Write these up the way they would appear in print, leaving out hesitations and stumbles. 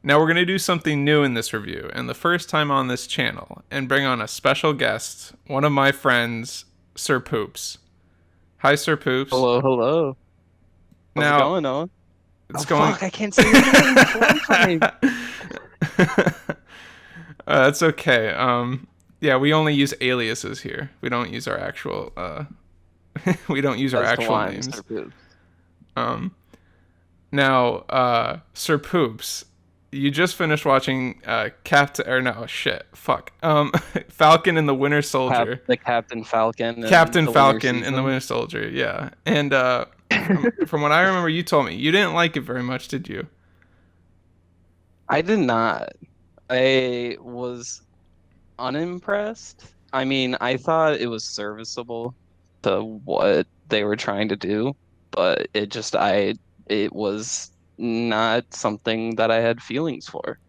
Now we're going to do something new in this review, and the first time on this channel, and bring on a special guest, one of my friends, Sir Poops. Hi, Sir Poops. Hello, hello. How's it Now, going, Owen? it's Oh going... fuck, I can't say your name. FormFrame. That's okay. Yeah, we only use aliases here. We don't use our actual, we don't use our As to actual why I'm names. Mr. Poops. Um, Sir Poops, you just finished watching Falcon and the Winter Soldier. The Captain Falcon and Captain the Winter Falcon and the Season. Winter Soldier, yeah. And from what I remember, you told me you didn't like it very much, did you? I did not. I was unimpressed. I mean, I thought it was serviceable to what they were trying to do, but it was not something that I had feelings for.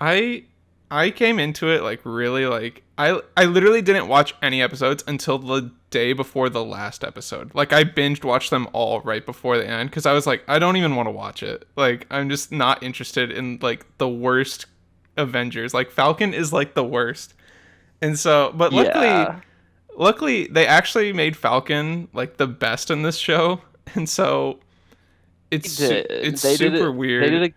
I I came into it like really like I literally didn't watch any episodes until the day before the last episode. Like I binged watched them all right before the end because I was like I don't even want to watch it. Like I'm just not interested in like the worst Avengers. Like Falcon is like the worst. And so but Yeah, luckily they actually made Falcon like the best in this show. And so they it's did. super They weird. did a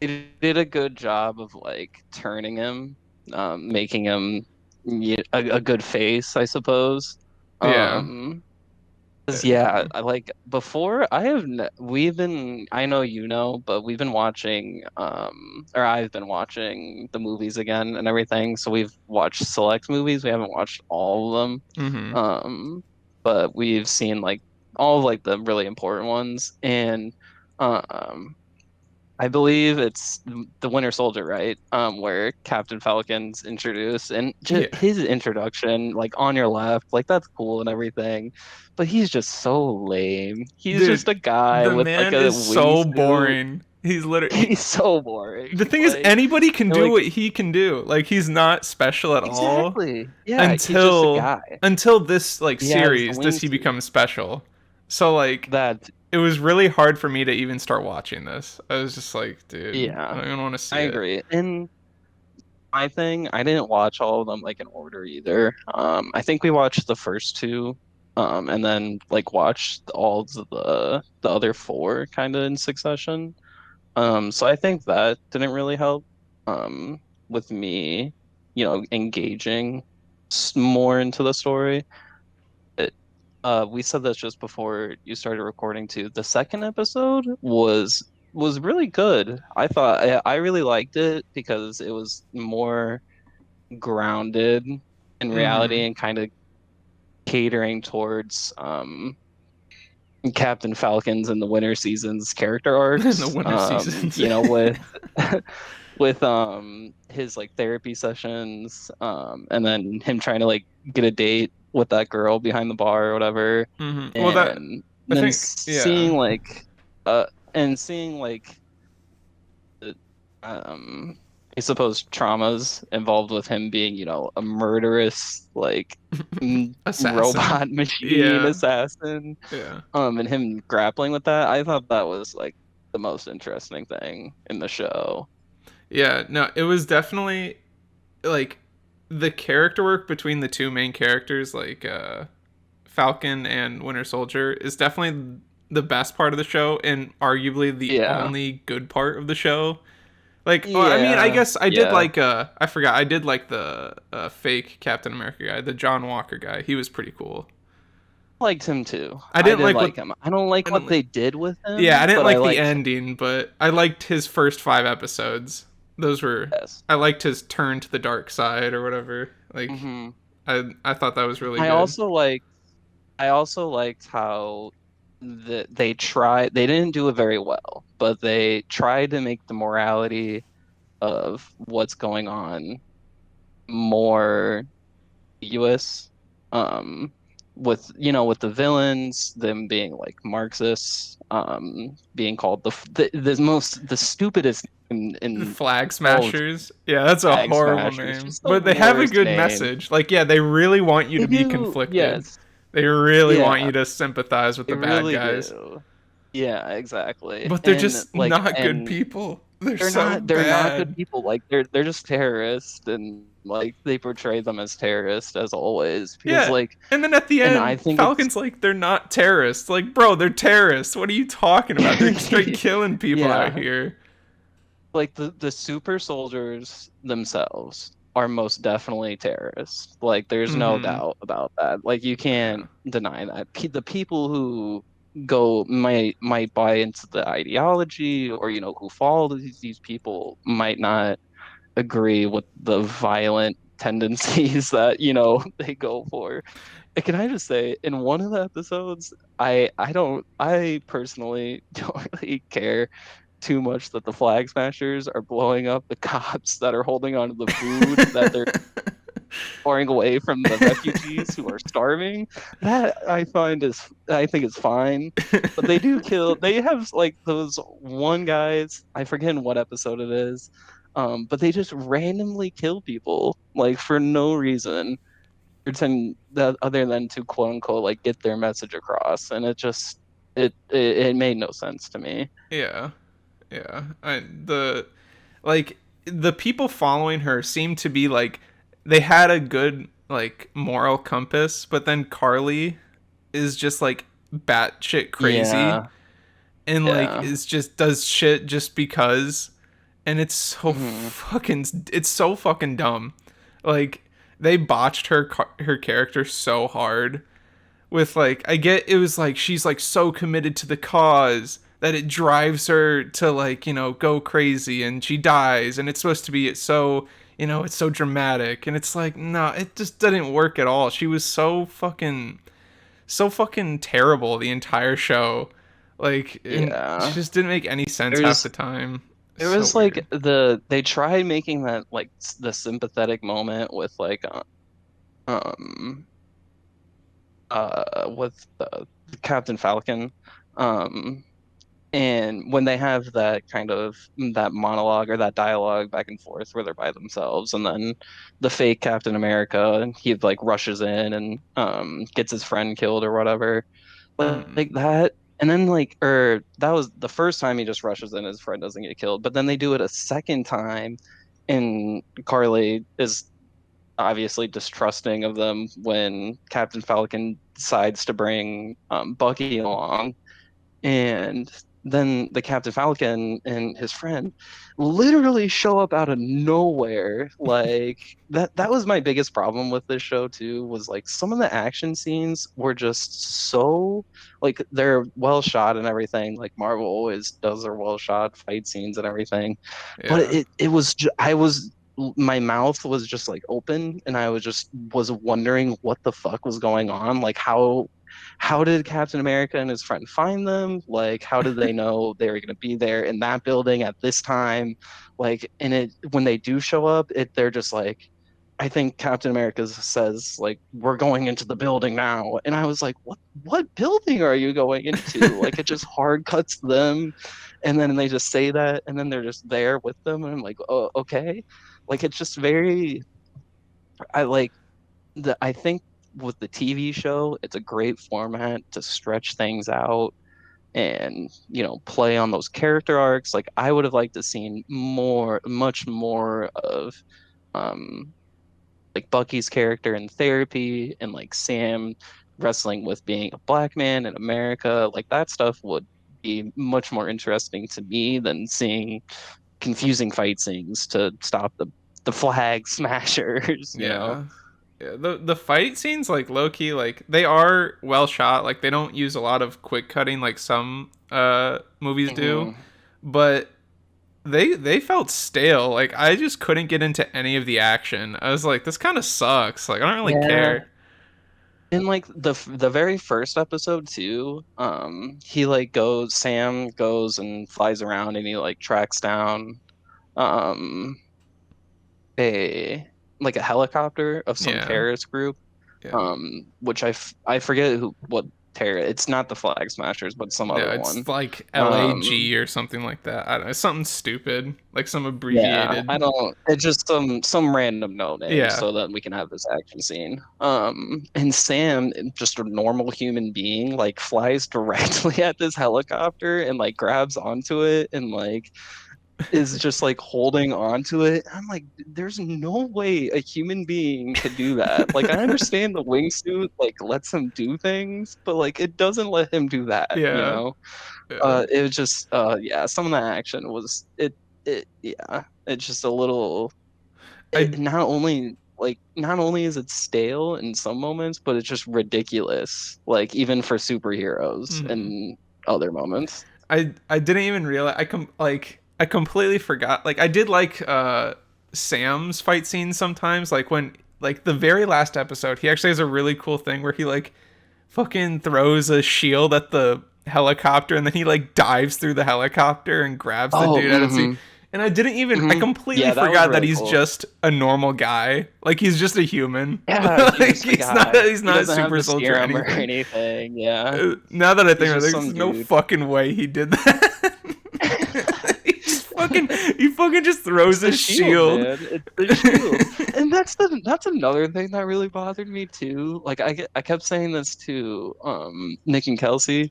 they did a good job of like turning him, making him a good face, I suppose. Yeah. Um, 'Cause, yeah, I like before I have we've been I know you know, but we've been watching or I've been watching the movies again and everything. So we've watched select movies. We haven't watched all of them. Mhm. But we've seen like all of like the really important ones and um I believe it's the Winter Soldier, right? Where Captain Falcon's introduced, and just Yeah. his introduction, like on your left, like that's cool and everything, but he's just so lame. He's just Dude, a guy the with like man a is so wingsuit. boring. He's literally He's so boring. the thing is Like, anybody can and do like what he can do. Like he's not special at all exactly, yeah, he's just a until guy. this like He has the series does he wingsuit. become special. So like That, it was really hard for me to even start watching this. I was just like, dude, I yeah, don't even want to see I it. agree. And my thing, I didn't watch all of them like in order either. I think we watched the first two, and then like watched all of the other four kind of in succession. So I think that didn't really help, with me, engaging more into the story. It, we said this just before you started recording too. The second episode was really good. I really liked it because it was more grounded in reality Mhm. and kind of catering towards Captain Falcon's and the Winter Season's character In the arcs. winter seasons. With with his like therapy sessions, and then him trying to like get a date with that girl behind the bar or whatever, Well that and I then think yeah. seeing like um I suppose traumas involved with him being, a murderous like Assassin. robot machine Yeah. assassin, Yeah. and him grappling with that. I thought that was like the most interesting thing in the show. Yeah, no, it was definitely like the character work between the two main characters, like Falcon and Winter Soldier, is definitely the best part of the show and arguably the Yeah. only good part of the show. Like, oh, I mean, I Yeah. guess I did Yeah. like I forgot I did like the fake Captain America guy, the John Walker guy. He was pretty cool. Liked him too. I I didn't did like what like him. I don't like I didn't what like, they did with yeah, I him, didn't but I like the liked him. ending, but I liked his first 5 episodes. Those were Yes. I liked his turn to the dark side or whatever. Like hmm I thought that was really I good. also like I also liked how they didn't do it very well, but they tried to make the morality of what's going on more ambiguous. With with the villains, them being like Marxists, being called the stupidest The in Flag all of Smashers. Yeah, that's a Flag horrible Smashers, name. just the But they have a worst good name. message. Like, yeah, they really want you They to be do, conflicted. yes, They really want yeah, you to sympathize with they the bad really guys. do. Yeah, exactly. But they're just not good And people. They're they're so not good bad. people. Like they're just terrorists, and like they portray them as terrorists as always. Because Yeah. like, And then at the and I end, think it's Falcon's like, they're not terrorists. Like, bro, they're terrorists. What are you talking about? They're straight killing people out yeah, here. like the super soldiers themselves are most definitely terrorists. Like there's no Mm-hmm. doubt about that. Like you Yeah. can't deny that. The people who go might buy into the ideology, or who follow these people might not agree with the violent tendencies that they go for. And can I just say, in one of the episodes, I personally don't really care too much that the flag smashers are blowing up the cops that are holding on to the food that they're pouring away from the refugees who are starving. That I think is fine. But they do kill, they have like those one guys, I forget in what episode it is. But they just randomly kill people like for no reason, pretend that other than to quote unquote like get their message across. And it made no sense to me. Yeah. Yeah. Like the people following her seem to be like they had a good like moral compass, but then Karli is just like batshit crazy Yeah, and like yeah. is just does shit just because, and Hmm. it's so fucking dumb. Like they botched her character so hard with like I get it was like she's like so committed to the cause that it drives her to like go crazy and she dies and it's supposed to be it's so it's so dramatic and it's like no it just didn't work at all. She was so fucking terrible the entire show, like and she Yeah. just didn't make any sense half There's the time. It's there so was like weird. they tried making that like the sympathetic moment with like um with Captain Falcon. Um and when they have that kind of that monologue or that dialogue back and forth where they're by themselves, and then the fake Captain America, he like rushes in and gets his friend killed or whatever, Mm-hmm. like that. And then like, or that was the first time he just rushes in, his friend doesn't get killed. But then they do it a second time, and Karli is obviously distrusting of them when Captain Falcon decides to bring Bucky along, and then the Captain Falcon and his friend literally show up out of nowhere. Like that was my biggest problem with this show too, was like some of the action scenes were just so like they're well shot and everything. Like Marvel always does their well shot fight scenes and everything. But Yeah. it was I was my mouth was just like open, and I was wondering what the fuck was going on. Like how did Captain America and his friend find them? Like, how did they know they were going to be there in that building at this time? Like, and it when they do show up, they're just like, I think Captain America says like, "We're going into the building now," and I was like, What building are you going into?" Like, it just hard cuts them, and then they just say that, and then they're just there with them, and I'm like, "Oh, okay." Like, it's just very. I like I think with the TV show, it's a great format to stretch things out and play on those character arcs. Like I would have liked to seen much more of um like Bucky's character in therapy, and like Sam wrestling with being a black man in America. Like that stuff would be much more interesting to me than seeing confusing fight scenes to stop the flag smashers, Yeah. Yeah, the fight scenes like low key like they are well shot. Like they don't use a lot of quick cutting like some movies do, Mhm. but they felt stale. Like I just couldn't get into any of the action. I was like, this kind of sucks. Like I don't really Yeah. care. In like the very first episode too, he like Sam goes and flies around, and he like tracks down um a like a helicopter of some Yeah, terrorist group, yeah, which I forget what terror, it's not the Flag Smashers, but some yeah. other It's one. like Um LAG or something like that. I don't know, something stupid, like some Yeah, I abbreviated. don't. It's just some random no name Yeah, so that we can have this action scene. And Sam, just a normal human being, like flies directly at this helicopter and like grabs onto it and like is just like holding on to it. I'm like, there's no way a human being could do that. Like, I understand the wingsuit like lets him do things, but like it doesn't let him do that, you Yeah, know? yeah. It was just yeah, some of the action was it yeah, it's just a little I not only is it stale in some moments, but it's just ridiculous. Like even for superheroes mhm. in other moments. I didn't even realize I completely forgot. Like I did like Sam's fight scenes sometimes. Like when like the very last episode, he actually has a really cool thing where he like fucking throws a shield at the helicopter and then he like dives through the helicopter and grabs the Oh, dude out of sea. And I completely yeah, that was forgot that really he's cool. just a normal guy. Like he's just a human. Yeah, he's Like just a guy. he's He not a doesn't have super the soldier or serum or anything. anything. Yeah, Now that I think he's about it, just there's some no dude. fucking way he did that. He fucking just It's throws the his shield, shield. man. It's the shield. And that's another thing that really bothered me too. Like I kept saying this to Nick and Kelsey,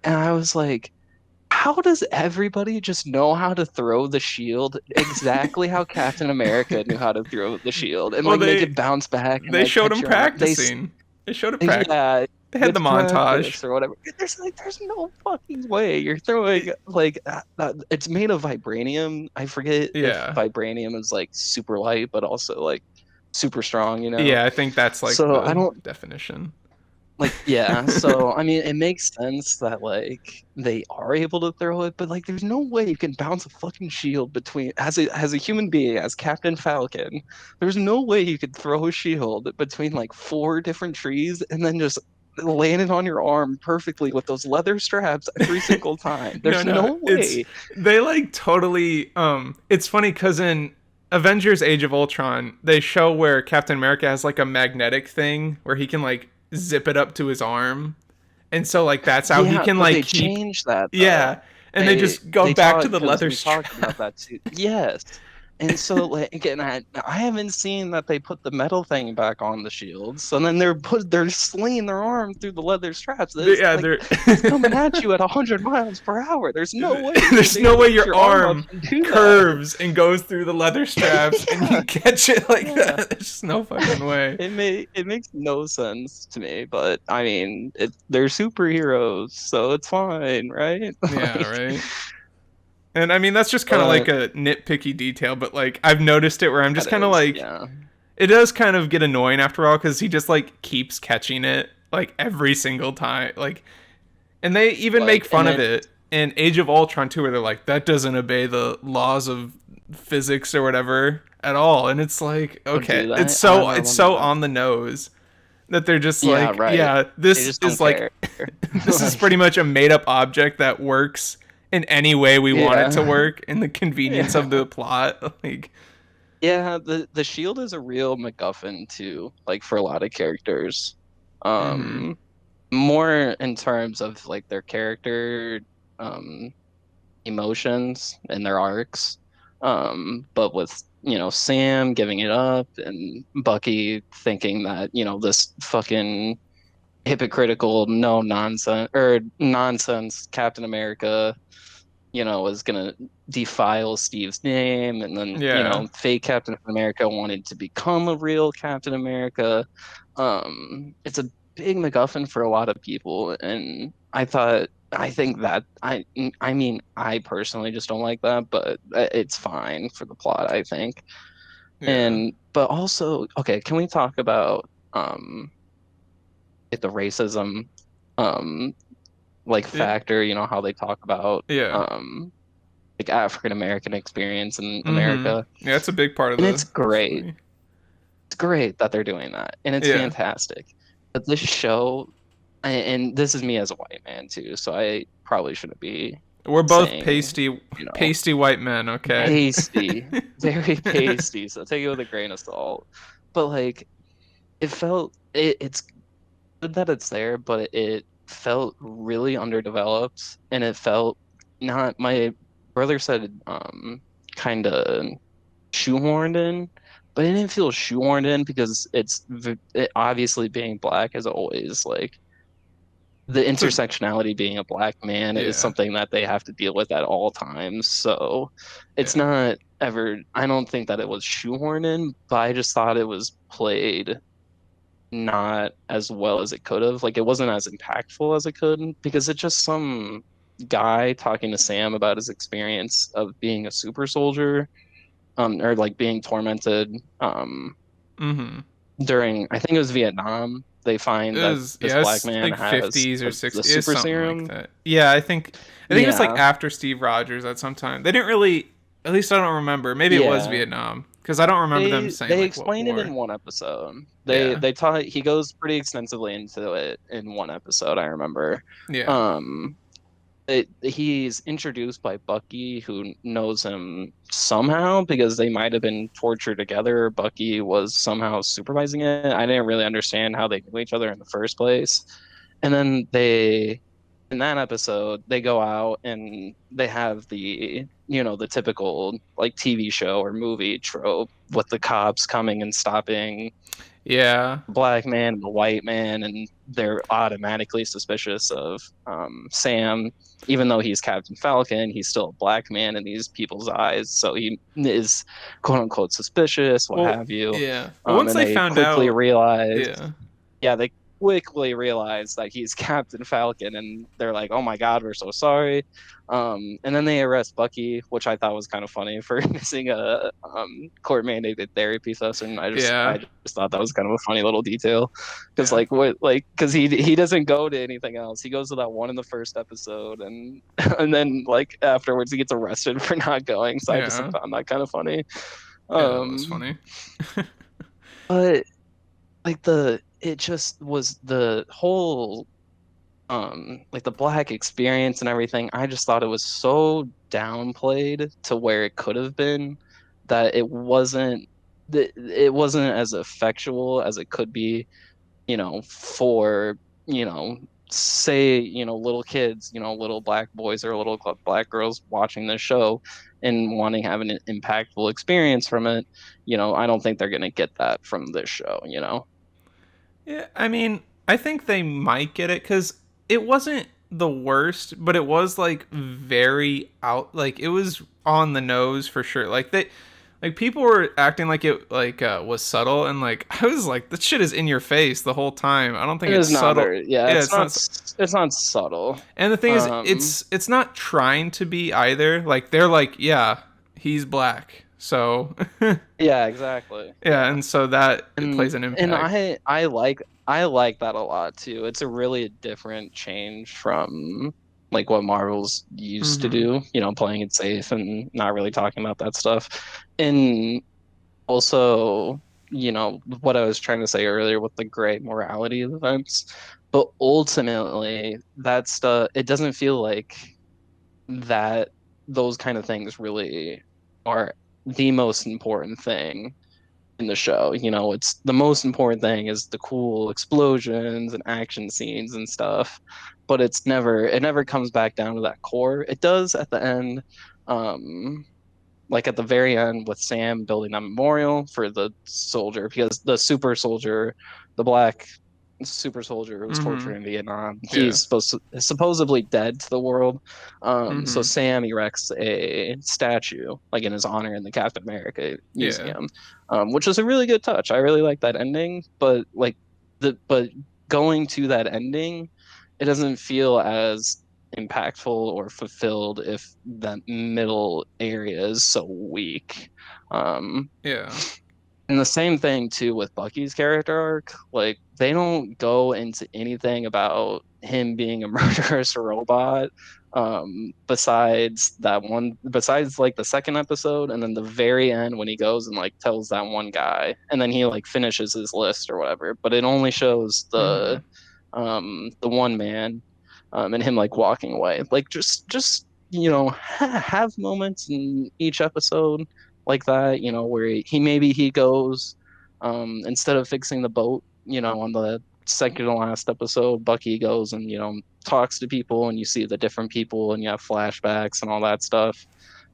and I was like, how does everybody just know how to throw the shield exactly how Captain America knew how to throw the shield and Well, like make it bounce back and they like showed catch him your arm? practicing. They showed it Yeah, They had the with montage. practice or whatever. There's no fucking way you're throwing like it's made of vibranium. I forget if Yeah, vibranium is like super light, but also like super strong, you know? yeah. I think that's like So I the don't definition. like, yeah. So I mean, it makes sense that like they are able to throw it, but like, there's no way you can bounce a fucking shield between as a human being, as Captain Falcon. There's no way you could throw a shield between like four different trees and then just land it on your arm perfectly with those leather straps every single time. No, There's no. no It's way. they like totally. It's funny because in Avengers: Age of Ultron, they show where Captain America has like a magnetic thing where he can like zip it up to his arm, and so like that's how he Yeah, can but like they keep. changed that though. Yeah, and they just go They back to talked the because leather we talked about strap. that too. Yes. And so like again, I haven't seen that they put the metal thing back on the shields, and then they're slinging their arm through the leather straps. It's Yeah, like they're. it's coming at you at 100 miles per hour. There's no way you're gonna There's be no able to way get your your arm up arm and do that. curves and goes through the leather straps and Yeah, you catch it like yeah. that. There's just no fucking way. It makes no sense to me, but I mean, they're superheroes, so it's fine, right? Yeah, Like, right. And I mean that's just kind of like but a nitpicky detail, but like I've noticed it where I'm just that kind of is, like yeah. it does kind of get annoying after all because he just like keeps catching it like every single time. Like, and they even make Like, and fun of then it in Age of Ultron too, where they're like that doesn't obey the laws of physics or whatever at all, and it's like oh, do okay, that? I never it's remember so that. on the nose that they're just Yeah, like, right. yeah, They this just don't is like, care. this is pretty Like, much a made up object that works in any way we want it to yeah. work in the convenience of Yeah. the plot. Like, Yeah, the shield is a real MacGuffin too, like for a lot of characters. mm-hmm. Um, More in terms of like their character um emotions and their arcs. But with, Sam giving it up and Bucky thinking that, this fucking hypocritical no nonsense or nonsense Captain America, was gonna defile Steve's name, and then, Yeah, fake Captain America wanted to become a real Captain America. It's a big MacGuffin for a lot of people, and I think that I mean, I personally just don't like that, but it's fine for the plot, I think. yeah, And but also, okay, can we talk about like the racism um like yeah, factor, how they talk about yeah. like African American experience in Mm-hmm. America. Yeah, it's a big part of And it's the great. story. It's great that they're doing that. And it's Yeah, fantastic. But this show, and this is me as a white man too, so I probably shouldn't be we're both saying, you know, pasty white men. Okay. pasty, very pasty. So take it with a grain of salt. But like it's good that it's there, but it felt really underdeveloped, and it felt not, my brother said, kind of shoehorned in, but it didn't feel shoehorned in because it obviously being black is always like the It's a intersectionality being a black man is yeah, something that they have to deal with at all times. So it's yeah. not ever, I don't think that it was shoehorned in, but I just thought it was played not as well as it could have. Like it wasn't as impactful as it could because it's just some guy talking to Sam about his experience of being a super soldier, or like being tormented, Mm-hmm. during, I think it was Vietnam. They It find that was this yeah, black it's man like has 50s or the 60s, it's super something like serum. that. Yeah, I think it was like Yeah, after Steve Rogers at some time. They didn't really, at least I don't remember. Maybe it was yeah. Vietnam because I don't remember them saying They like what explain it war. in one episode. Yeah, They taught he goes pretty extensively into it in one episode, I remember. yeah, Um he's introduced by Bucky, who knows him somehow because they might have been tortured together. Bucky was somehow supervising it. I didn't really understand how they knew each other in the first place. And then in that episode, they go out and they have the typical like TV show or movie trope with the cops coming and stopping yeah. black man and the white man, and they're automatically suspicious of Sam, even though he's Captain Falcon. He's still a black man in these people's eyes, so he is quote unquote suspicious, what Well, have you. yeah. Well, once And they they found quickly out, realize, yeah, yeah, they quickly realize that he's Captain Falcon, and they're like, "Oh my God, we're so sorry." And then they arrest Bucky, which I thought was kind of funny for missing a court mandated therapy session. yeah, I just thought that was kind of a funny little detail, because yeah, because he doesn't go to anything else. He goes to that one in the first episode, and and then like afterwards he gets arrested for not going. So I just yeah, found that kind of funny. yeah. That was Um, funny. but like it just was the whole like the black experience and everything. I just thought it was so downplayed to where it could have been, that it wasn't as effectual as it could be, for, you know say, little kids, little black boys or little black girls watching this show and wanting to have an impactful experience from it. I don't think they're going to get that from this show. Yeah, I mean, I think they might get it because it wasn't the worst, but it was like very out. Like it was on the nose for sure. Like people were acting like it like was subtle, and like I was like, this shit is in your face the whole time. I don't think It it's is not subtle. very, yeah, Yeah, it's not. it's not subtle. And the thing is, Um, it's not trying to be either. Like they're like, yeah, he's black, so yeah, exactly. yeah, Yeah. and so that it plays And an and impact. I like that a lot too. It's a really different change from like what Marvel's used to Mm-hmm. do, playing it safe and not really talking about that stuff. And also, what I was trying to say earlier with the gray morality of events. But ultimately, that stuff, it doesn't feel like that those kind of things really are the most important thing in the show. It's the most important thing is the cool explosions and action scenes and stuff, but it never comes back down to that core. It does at the end, um, like at the very end with Sam building a memorial for the soldier, because the super soldier, the black super soldier who was Mm-hmm. tortured in Vietnam, Yeah. supposedly dead to the world. So Mm-hmm. Sam erects a statue like in his honor in the Captain America Yeah. Museum, which was a really good touch. I really like that ending, but but going to that ending, it doesn't feel as impactful or fulfilled if that middle area is so weak. Um, Yeah. and the same thing too with Bucky's character arc. Like they don't go into anything about him being a murderous robot. Besides like the second episode, and then the very end when he goes and like tells that one guy, and then he like finishes his list or whatever. But it only shows Mm-hmm. the one man, and him like walking away. Like just have moments in each episode like that, where maybe he goes, instead of fixing the boat, on the second to last episode, Bucky goes and, talks to people, and you see the different people and you have flashbacks and all that stuff.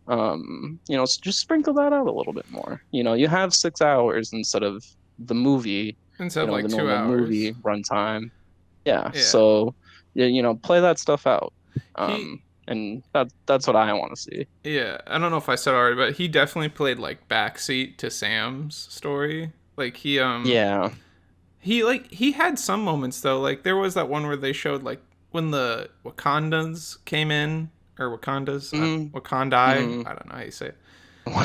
So just sprinkle that out a little bit more. You have 6 hours instead of the movie, Instead of the like two normal hours. movie runtime. Yeah. Yeah. So, play that stuff out. He And that's what I want to see. Yeah, I don't know if I said already, but he definitely played like backseat to Sam's story. Like Yeah. he had some moments though. Like there was that one where they showed like when the Wakandans came in or Mm-hmm. Wakandai. Mm-hmm. I don't know how you say it.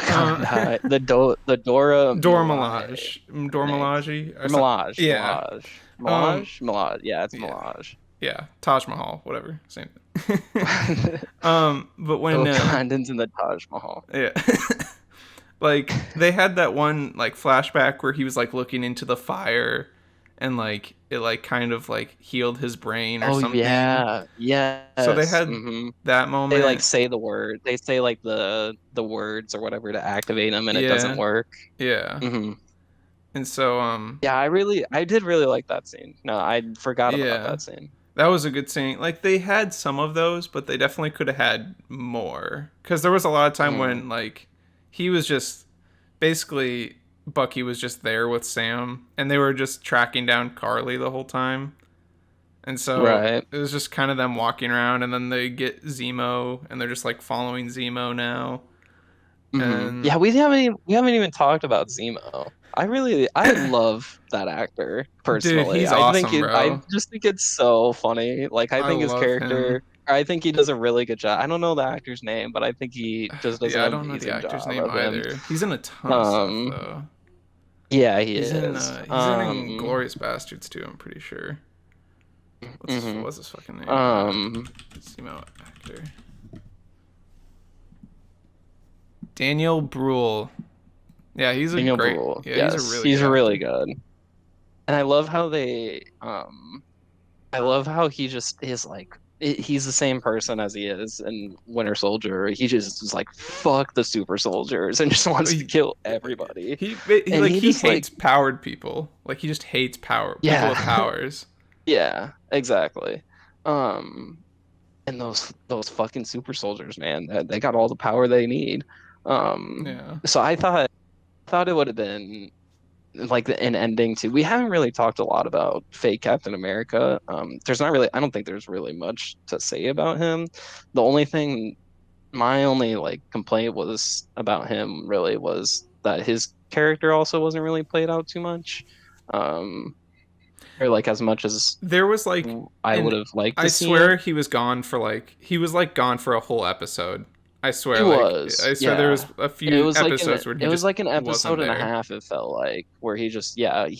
Uh, Wakanda, the Dora Dora Milaje Milaje, thing. Or Or something. Milage, Yeah. Milage, Um. Milage, Milage. Yeah, it's Yeah. Milage. Yeah. Taj Mahal. Whatever. Same thing. The But when Wakandans in the Taj Mahal. yeah. Like they had that one like flashback where he was like looking into the fire and like it like kind of like healed his brain or Oh something. yeah, So they yes. had that They like moment. say the word. They say like the words or whatever to activate them, and it doesn't Yeah. work. Yeah. hmm And so Yeah, I did really like that scene. No, I forgot about yeah. that scene. That was a good scene. Like they had some of those, but they definitely could have had more cuz there was a lot of time hmm when like he was just basically Bucky was just there with Sam and they were just tracking down Karli the whole time. And so Right. it was just kind of them walking around, and then they get Zemo, and they're just like following Zemo now. And Yeah, we haven't even talked about Zemo. I love that actor dude, personally. he's awesome, I bro. just think it's so funny. Like I I think his love him. character, I think he does a really good job. I don't know the actor's name, but I think he just does an Yeah, I don't know the amazing actor's job name of him. either. He's in a ton of stuff Um, though. yeah, he He's in is. Inglorious Bastards too. I'm pretty sure. Mhm. What's his fucking name? Um, Zemo actor. Daniel Bruhl. Yeah, he's a Daniel great. Bruhl. Yeah, he's a Yes, really he's good really actor. good. And I love how he just is like he's the same person as he is in Winter Soldier. He just is like fuck the super soldiers and just wants to He, kill everybody. he And like he he just like hates powered people. Like he just hates people with yeah, powers. yeah, exactly. Um and those fucking super soldiers, man, they got all the power they need. Yeah. So I thought it would have been like an ending to we haven't really talked a lot about fake Captain America. There's not really I don't think there's really much to say about him. The only thing my only like complaint was about him really was that his character also wasn't really played out too much. Um or like as much as There was like I would and have liked to I see it. swear he was like gone for a whole episode. He was, I swear there yeah. was a few episodes where he It was just like an wasn't episode and a there. half, it felt like, where he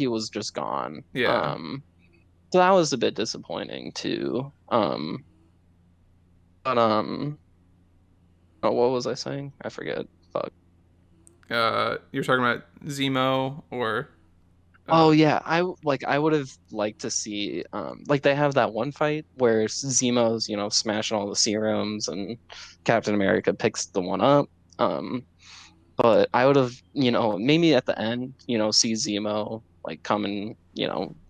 was just gone. Yeah. So that was a bit disappointing too. But oh, what was I saying? I forget. Fuck. You're talking about Zemo or Oh uh yeah, I would have liked to see like they have that one fight where Zemo's, smashing all the serums and Captain America picks the one up. But I would have, maybe at the end, see Zemo like come and,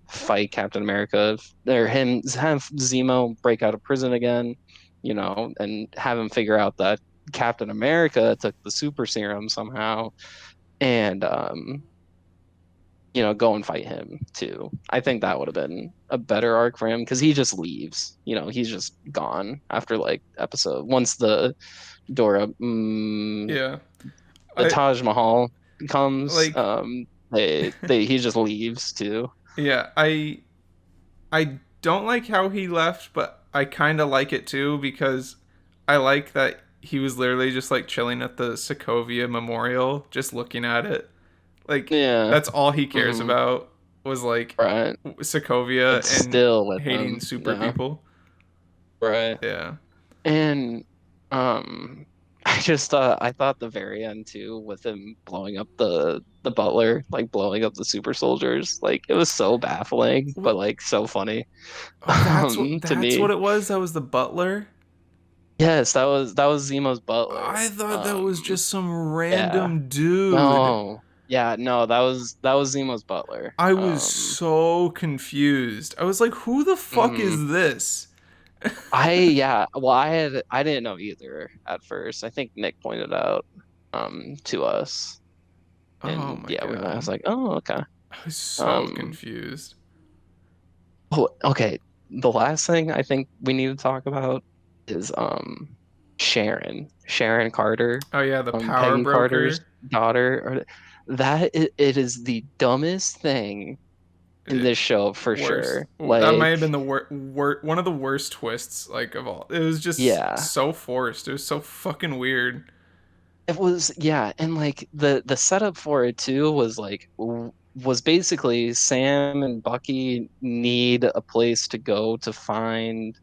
fight Captain America, or him have Zemo break out of prison again, and have him figure out that Captain America took the super serum somehow, and go and fight him too. I think that would have been a better arc for him because he just leaves. He's just gone after like episode once the Dora yeah. the I Taj Mahal comes, like he just leaves too. yeah, I don't like how he left, but I kind of like it too because I like that he was literally just like chilling at the Sokovia Memorial, just looking at it. Like Yeah. that's all he cares hmm about was like Right. Sokovia It's and still with hating him. super Yeah. people. Right. Yeah. And um I thought the very end too with him blowing up the butler, like blowing up the super soldiers, like it was so baffling, but What? like so funny Oh, to that's what me. it was. That was the butler. Yes, that was Zemo's I butler. thought that was just some Yeah. random dude. No. Yeah, no, that was Zemo's butler. I was so confused. I was like, who the fuck Mhm. is this? Yeah, well, I didn't know either at first. I think Nick pointed out to us, Oh and my yeah, I was god. like, oh, okay. I was so Um, confused. oh, okay. the last thing I think we need to talk about is Sharon Carter, Oh yeah, the power Peggy Carter's broker. daughter. It is the dumbest thing in It, this show for worst. sure. That might Like, have been the one of the worst twists like of all. It was just yeah, so forced. It was so fucking weird. it was, yeah, and like the setup for it too was like was basically Sam and Bucky need a place to go to find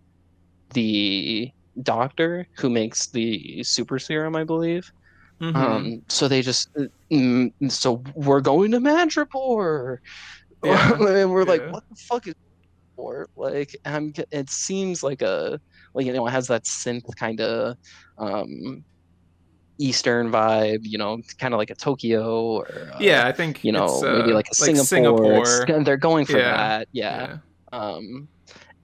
the doctor who makes the super serum, I believe. Mm-hmm. So they just so we're going to Madripoor. Yeah. And we're like, Yeah. what the fuck is for? Like, it seems like a like it has that synth kind of um Eastern vibe, kind of like a Tokyo or Yeah, I think it's maybe like a like Singapore. Singapore. They're going for Yeah. that, yeah. Yeah. Um,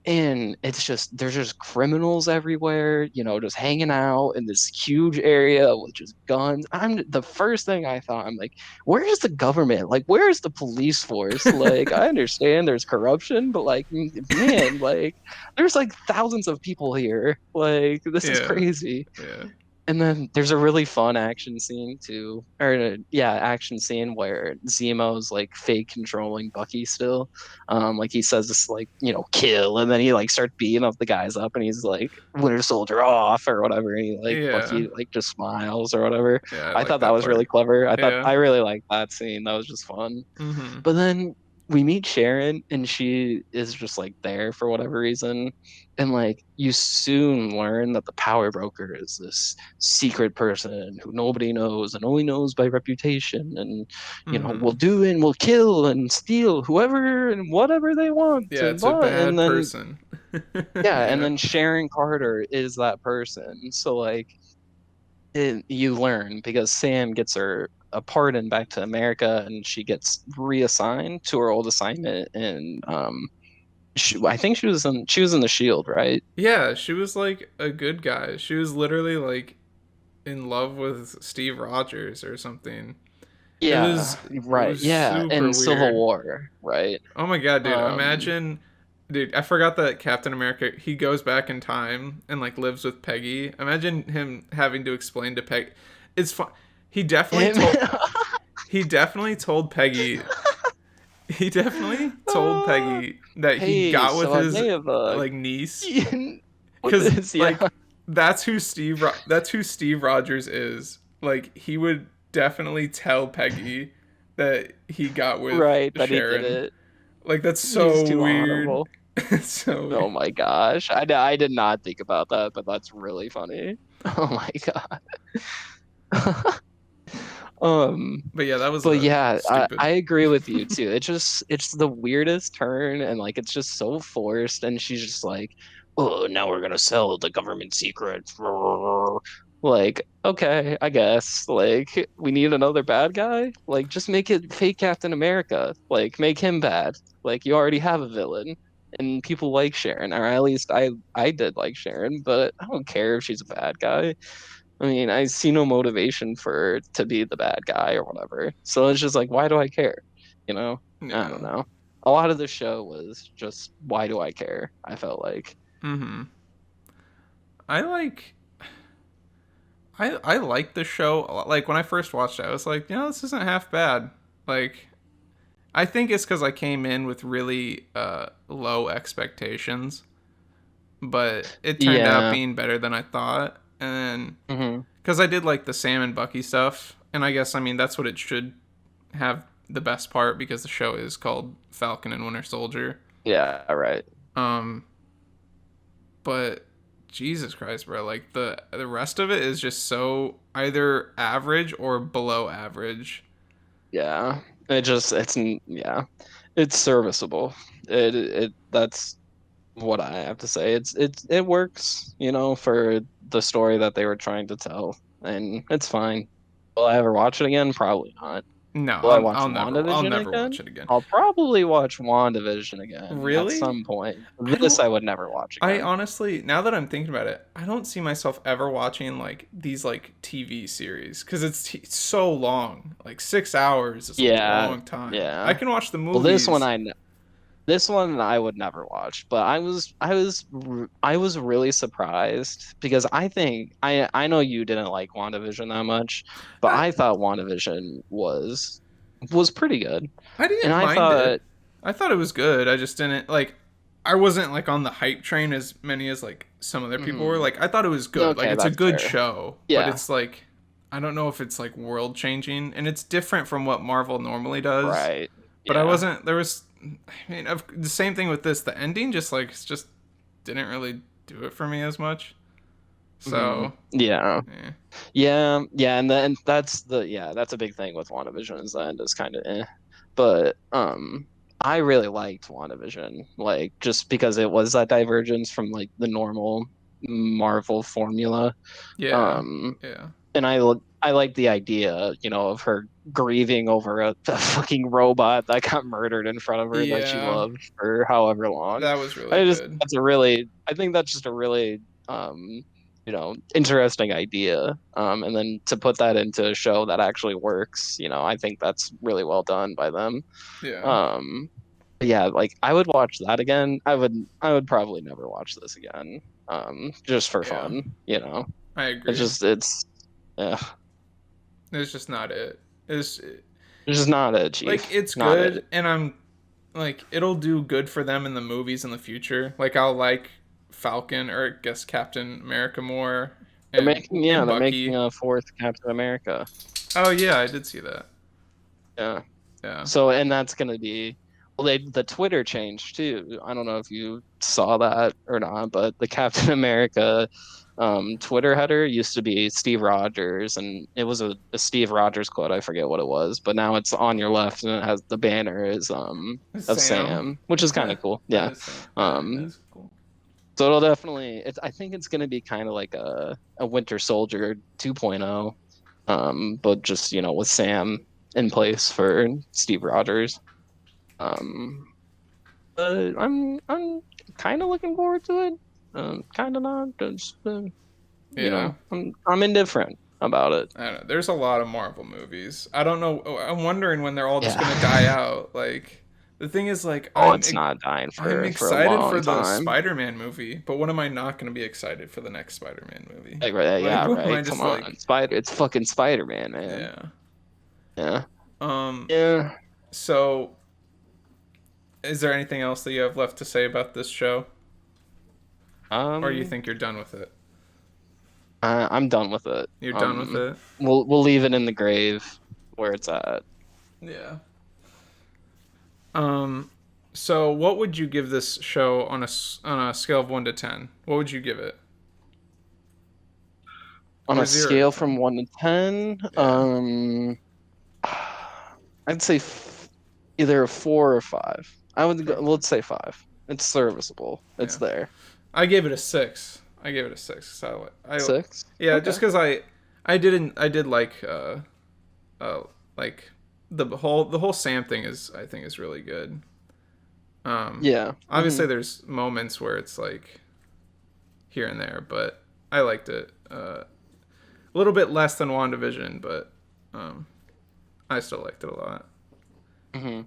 and it's just there's just criminals everywhere, just hanging out in this huge area with just guns. I'm the first thing I thought, I'm like, where is the government? Like, where is the police force? Like, I understand there's corruption, but like, man, like, there's like thousands of people here. Like, this is Yeah. crazy. Yeah. And then there's a really fun action scene too, or yeah, action scene where Zemo's like fake controlling Bucky still. Like he says this like, kill, and then he like starts beating up the guys up and he's like Winter Soldier off or whatever, and he like Yeah. Bucky like just smiles or whatever. Yeah, I I like thought that that was really part. clever. Yeah. I really liked that scene. That was just fun. Mm-hmm. But then we meet Sharon and she is just like there for whatever reason. And like you soon learn that the power broker is this secret person who nobody knows and only knows by reputation and will Mm-hmm. do and will kill and steal whoever and whatever they want Yeah, and it's a blah. And bad then person. yeah, and Yeah. then Sharon Carter is that person. So like you learn because Sam gets her a pardon back to America, and she gets reassigned to her old assignment. And I think she was in the Shield, right? Yeah, she was like a good guy. She was literally like in love with Steve Rogers or something. It Yeah, was it right. was Yeah, super in Civil weird. War, right? Oh my god, dude. Um, Imagine dude, I forgot that Captain America he goes back in time and like lives with Peggy. Imagine him having to explain to Peggy. It's fun. He definitely him. told he definitely told Peggy he definitely told Peggy that he Hey, got with so I his may have like niece with cuz this, yeah, like that's who Steve Rogers is. Like he would definitely tell Peggy that he got with right, that he did Sharon. it. Like that's He's so too weird. honorable. It's so Oh weird. my gosh, I did not think about that, but that's really funny. Oh my god. Um, But yeah, that was but yeah, I stupid. agree with you too. It's the weirdest turn and like it's just so forced and she's just like, "Oh, now we're gonna sell the government secret." Like, okay, I guess. Like, we need another bad guy? Like, just make it fake Captain America. Like, make him bad. Like, you already have a villain and people like Sharon, or at least I did like Sharon, but I don't care if she's a bad guy. I mean, I see no motivation for her to be the bad guy or whatever. So it's just like, why do I care? You know? I don't Yeah. know. A lot of the show was just, why do I care? I felt like. Mhm. I like I like the show. Like when I first watched it, I was like, this isn't half bad. Like I think it's cuz I came in with really low expectations, but it turned out Yeah. being better than I thought. And Hmm. cuz I did like the Sam and Bucky stuff, and I guess I mean that's what it should have the best part because the show is called Falcon and Winter Soldier. Yeah, right. Um but Jesus Christ, bro, like the rest of it is just so either average or below average. Yeah. Yeah. It's serviceable. That's what I have to say. It works, for the story that they were trying to tell. And it's fine. Will I ever watch it again? Probably not. No, Will I watch I'll WandaVision never again? watch it again. I'll probably watch WandaVision again at Really? some point. I This don't I would never watch I again. honestly, now that I'm thinking about it, I don't see myself ever watching like these like TV series cuz it's so long. Like 6 hours is a Yeah, long time. I yeah. can watch the Well, this one movies. I know. This one I would never watch, but I was really surprised because I know you didn't like WandaVision that much, but I I thought WandaVision was pretty good. I And didn't I mind it. thought, I thought it was good. I just didn't like. I wasn't like on the hype train as many as like some other people were. mhm, Like I thought it was good. Like okay, it's a that's good fair. show, but Yeah, it's like I don't know if it's like world changing, and it's different from what Marvel normally does. right. But I Yeah. wasn't. There was. I mean, the same thing with this. The ending just didn't really do it for me as much. Hmm. So Yeah. yeah, Yeah, and that's a big thing with WandaVision is the end is kind of But I really liked WandaVision, like just because it was that divergence from like the normal Marvel formula. yeah, Um yeah, and I like the idea, of her grieving over a fucking robot that got murdered in front of her that she yeah. loved for however long. That was really good. I think that's just a really interesting idea. And then to put that into a show that actually works, I think that's really well done by them. Yeah, Um, but yeah, like I would watch that again. I would probably never watch this again. Just for yeah. fun, I It's agree. just it's yeah, It's just not it. It's it's just not it, like Chief. it's Not it. good, and I'm like it'll do good for them in the movies in the future. Like I'll like Falcon or I guess Captain America more, and They're making Bucky. a fourth Captain America. Oh yeah, I did see that. Yeah. Yeah. So, and that's gonna be, well, the Twitter changed too. I don't know if you saw that or not, but the Captain America Twitter header used to be Steve Rogers, and it was a Steve Rogers quote. I forget what it was, but now it's on your left, and it has the banner is of Sam. Sam, which is kind of cool. That Yeah. is Sam. Um, That's cool. so it'll definitely. I think it's gonna be kind of like a Winter Soldier 2.0, but just with Sam in place for Steve Rogers. Um, but I'm kind of looking forward to it. Kind of not. Just Yeah. I'm indifferent about it. I don't know. There's a lot of Marvel movies. I don't know. I'm wondering when they're all just gonna die Yeah. out. Like the thing is, like Oh, it's not dying I'm for a excited long for the time. Spider-Man movie, but when am I not gonna be excited for the next Spider-Man movie? Like, right, Like yeah, when am I right. Come just on, like, It's fucking Spider-Man, man. yeah. Yeah, Um. yeah. So, is there anything else that you have left to say about this show, or you Um, think you're done with it? I'm done with it. You're done with it. We'll leave it in the grave where it's at. Yeah. Um. So, what would you give this show on a scale of 1 to 10? What would you give it? On Or a 0 to scale from 10? 1 to 10, Yeah. I'd say either a 4 or 5. Four. Let's say 5. It's serviceable. It's Yeah. there. I gave it a 6. I gave it a 6. So Six. yeah, Okay. just because I did uh like the whole Sam thing is I think is really good. Yeah. Hmm. Obviously there's moments where it's like here and there, but I liked it. A little bit less than WandaVision, but um, I still liked it a lot. Hmm.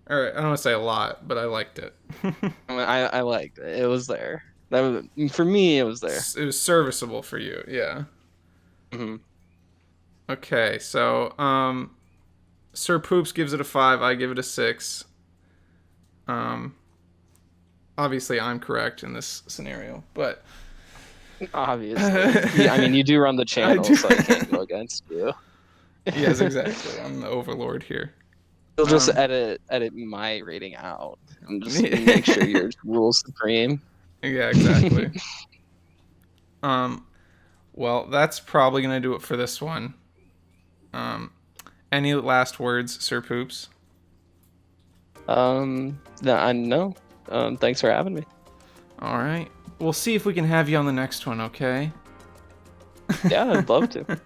Or I don't want to say a lot, but I liked it. I liked it. It was there. That was for me. It was there. It was serviceable for you, yeah. Hmm. Okay, so Sir Poops gives it a 5. I give it a 6. Um, Obviously I'm correct in this scenario, but Obviously. Yeah. I mean, you do run the I channel, do. so I can't go against you. Yes, exactly. I'm the overlord here. You'll just Um, edit my rating out and just make sure yours rules supreme. yeah, exactly. Um, well, that's probably gonna do it for this one. Um, any last words, Sir Poops? No, I know. Thanks for having me. All right. We'll see if we can have you on the next one, okay? Yeah, I'd love to.